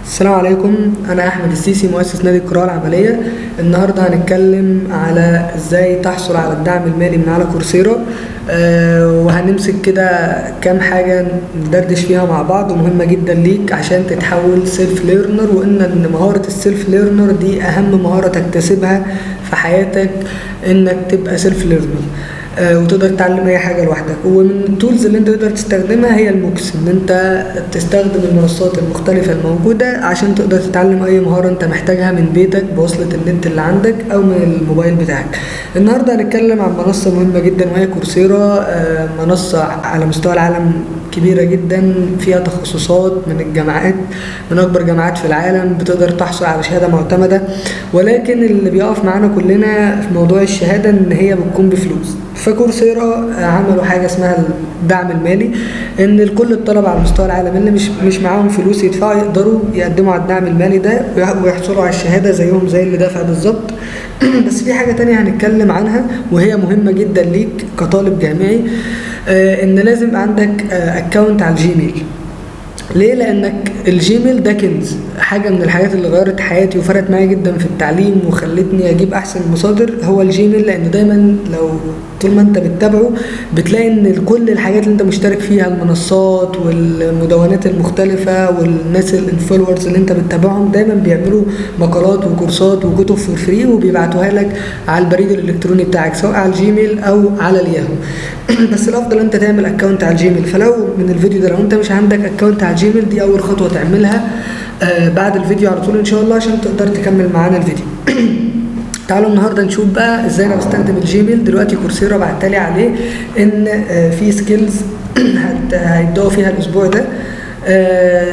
السلام عليكم. أنا أحمد السيسي مؤسس نادي القراءة العملية. النهاردة هنتكلم على إزاي تحصل على الدعم المالي من على كورسيرا. وهنمسك كده كام حاجة ندردش فيها مع بعض ومهمة جدا ليك عشان تتحول سيلف ليرنر، وقلنا إن مهارة السيلف ليرنر دي أهم مهارة تكتسبها في حياتك، إنك تبقى سيلف ليرنر وتقدر تتعلم اي حاجه لوحدك. ومن التولز اللي انت تقدر تستخدمها هي الموكس، ان انت تستخدم المنصات المختلفه الموجوده عشان تقدر تتعلم اي مهاره انت محتاجها من بيتك بوصله النت اللي عندك او من الموبايل بتاعك. النهارده هنتكلم عن منصه مهمه جدا وهي كورسيرا. منصه على مستوى العالم كبيره جدا، فيها تخصصات من الجامعات، من اكبر جامعات في العالم، بتقدر تحصل على شهاده معتمده. ولكن اللي بيقف معانا كلنا في موضوع الشهاده ان هي بتكون بفلوس. فكورسيرا عملوا حاجه اسمها الدعم المالي، ان لكل الطلبه على مستوى العالم اللي مش معاهم فلوس يدفعوا يقدروا يقدموا على الدعم المالي ده ويحصلوا على الشهاده زيهم زي اللي دافع بالظبط. بس في حاجه تانية هنتكلم عنها وهي مهمه جدا ليك كطالب جامعي، ان لازم يبقى عندك اكونت على الجيميل. ليه؟ لانك الجيميل ده كنز، حاجه من الحاجات اللي غيرت حياتي وفرقت معايا جدا في التعليم وخلتني اجيب احسن مصادر هو الجيميل. لان دايما لو طول ما انت بتتابعه بتلاقي ان كل الحاجات اللي انت مشترك فيها، المنصات والمدونات المختلفه والناس الانفلونسرز اللي انت بتتابعهم، دايما بيعملوا مقالات وكورسات وكتب فور فري وبيبعتوها لك على البريد الالكتروني بتاعك سواء على الجيميل او على الياهو. بس الافضل انت تعمل اكونت على الجيميل. فلو من الفيديو ده لو انت مش عندك اكونت على الجيميل، دي اول خطوه تعملها بعد الفيديو على طول ان شاء الله عشان تقدر تكمل معانا الفيديو. تعالوا النهارده نشوف بقى ازاي انا بستخدم الجيميل. دلوقتي كورسيرا بعتلي عليه ان في سكيلز هيبداوا فيها الاسبوع ده.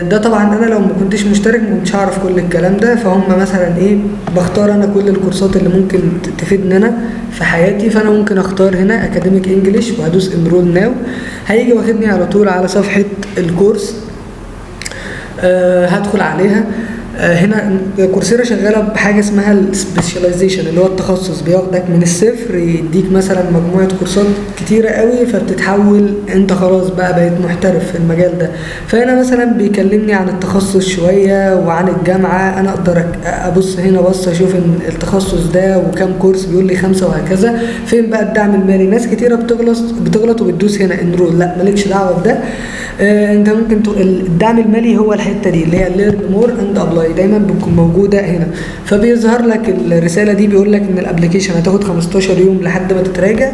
ده طبعا انا لو ما كنتش مشترك ما كنتش هعرف كل الكلام ده. فهم مثلا ايه، بختار انا كل الكورسات اللي ممكن تفيدني انا في حياتي. فانا ممكن اختار هنا اكاديميك انجلش وهدوس انرول ناو، هيجي واخدني على طول على صفحه الكورس. هدخل عليها. هنا كورسيرا شغاله بحاجه اسمها السبيشاليزيشن اللي هو التخصص، بياخدك من الصفر يديك مثلا مجموعه كورسات كتيره قوي فبتتحول انت خلاص بقى بقيت محترف في المجال ده. فهنا مثلا بيكلمني عن التخصص شويه وعن الجامعه، انا اقدر ابص هنا بص اشوف ان التخصص ده وكم كورس، بيقول لي 5 وهكذا. فين بقى الدعم المالي؟ ناس كتيره بتغلط وبتدوس هنا انرول، لا مالكش دعوه بده. انت ممكن الدعم المالي هو الحته دي اللي هي ليرن مور اند ابلاي، دايما بتكون موجوده هنا. فبيظهر لك الرساله دي بيقول لك ان الابلكيشن هتاخد 15 يوم لحد ما تتراجع.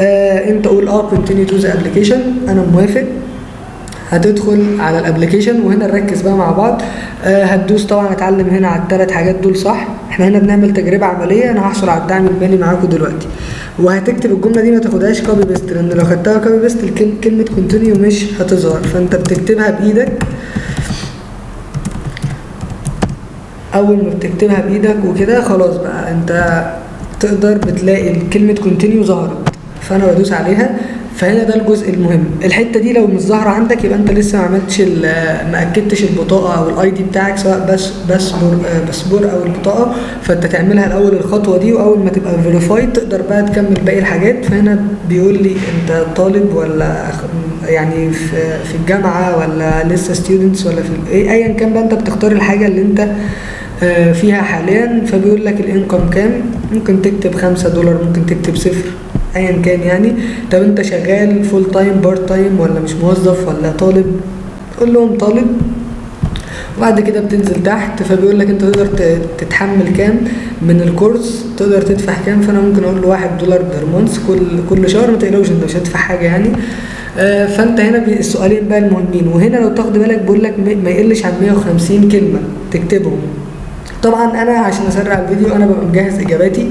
انت قول كونتينيو تو ذا ابلكيشن، انا موافق. هتدخل على الابلكيشن وهنا نركز بقى مع بعض. هتدوس طبعا اتعلم هنا على الثلاث حاجات دول، صح؟ احنا هنا بنعمل تجربه عمليه، انا هحصل على الدعم المالي معاكم دلوقتي. وهتكتب الجمله دي ما تاخدهاش كوبي بيست، لان لو خدتها كوبي بيست كلمه كونتينيو مش هتظهر، فانت بتكتبها بايدك. اول ما بتكتبها بايدك وكده خلاص بقى انت تقدر بتلاقي كلمه كونتينيو ظهرت، فانا بدوس عليها. فهنا ده الجزء المهم. الحته دي لو مش ظاهره عندك يبقى انت لسه ما عملتش ما اكدتش البطاقه او الاي دي بتاعك، سواء باسبور او البطاقه. فانت تعملها الاول الخطوه دي، واول ما تبقى فيريفايد تقدر بقى تكمل باقي الحاجات. فهنا بيقول لي انت طالب ولا يعني في الجامعه ولا لسه ستودنتس ولا في ايا كان بقى، انت بتختار الحاجه اللي انت فيها حاليا. فبيقول لك الانكم كام، ممكن تكتب $5، ممكن تكتب 0 ايا كان يعني. طب انت شغال فول تايم بارت تايم ولا مش موظف ولا طالب؟ قول لهم طالب. وبعد كده بتنزل تحت فبيقول لك انت تقدر تتحمل كام من الكورس، تقدر تدفع كام. فانا ممكن اقول له $1 بير مونث كل شهر، ما تقلقوش انت مش هتدفع حاجه يعني. فانت هنا السؤالين بقى المهمين، وهنا لو تاخد بالك بيقول لك ما يقلش عن 150 كلمه تكتبهم. طبعا انا عشان اسرع الفيديو انا ببقى مجهز اجاباتي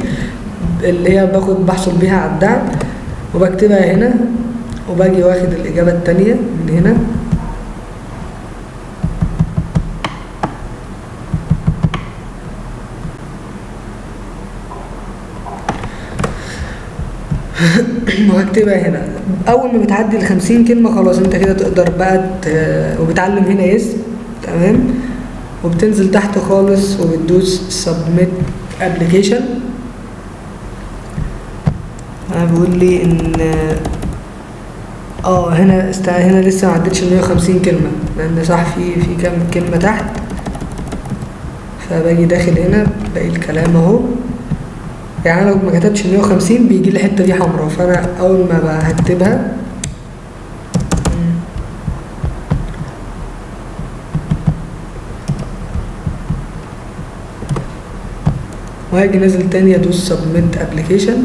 اللي هي بحصل بيها على الدعم وبكتبها هنا، وباجي واخد الاجابه الثانيه من هنا. وهكتبها هنا. اول ما بتعدي ال50 كلمه خلاص انت كده تقدر بقى وبتعلم هنا يس، تمام. وبتنزل تحت خالص وبتدوس سبميت ابلكيشن. بيقول لي ان هنا لسه ما عدتش ال 150 كلمه، لان صح في كام كلمه تحت. فباجي داخل هنا باقي الكلام اهو. يعني انا لو ما كتبتش 150 بيجي لي الحته دي حمراء، فانا اول ما هكتبها وهاجي نازل تاني ادوس سبميت ابلكيشن.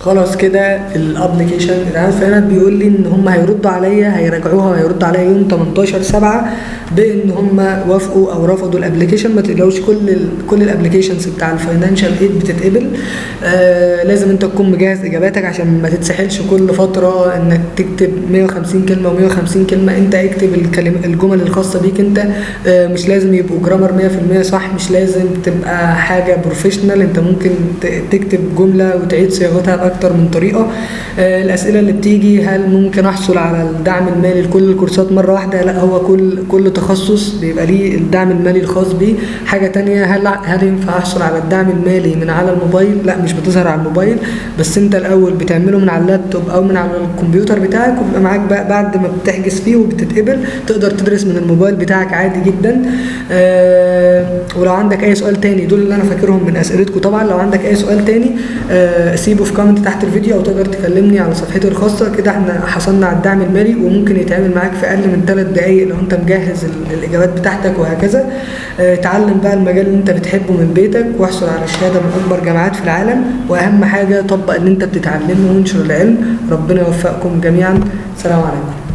خلاص كده الابلكيشن اتعمل. فهنا بيقول لي ان هم هيردوا عليا، هيراجعوها وهيردوا عليا يوم 18/7 بان هم وافقوا او رفضوا الابلكيشن. ما تقلقوش، كل الابلكيشنز بتاع الفاينانشال ايد بتتقبل. لازم انت تكون مجهز اجاباتك عشان ما تتسحلش كل فتره انك تكتب 150 كلمه و150 كلمه. انت اكتب الجمل الخاصه بيك انت. مش لازم يبقوا جرامر 100% صح، مش لازم تبقى حاجه بروفيشنال. انت ممكن تكتب جمله وتعيد صياغتها باكتر من طريقه. الاسئله اللي بتيجي: هل ممكن احصل على الدعم المالي لكل الكورسات مره واحده؟ لا، هو كل تخصص بيبقى ليه الدعم المالي الخاص بيه. حاجه تانية: هل ينفع احصل على الدعم المالي من على الموبايل؟ لا، مش بتظهر على الموبايل، بس انت الاول بتعمله من على اللابتوب او من على الكمبيوتر بتاعك، وبيبقى معاك بقى بعد ما بتحجز فيه وبتتقبل تقدر تدرس من الموبايل بتاعك عادي جدا. ولو عندك اي سؤال تاني، دول اللي انا فاكرهم من اسئلتكم طبعا. لو عندك اي سؤال تاني سيبه في كومنت تحت الفيديو، او تقدر تكلمني على صفحتي الخاصه. كده احنا حصلنا على الدعم المالي، وممكن يتعمل معاك في اقل من 3 دقايق لو انت مجهز الاجابات بتاعتك وهكذا. اتعلم بقى المجال اللي انت بتحبه من بيتك، واحصل على شهاده من اكبر جامعات في العالم. واهم حاجه طبق اللي انت بتتعلمه وانشر العلم. ربنا يوفقكم جميعا. سلام عليكم.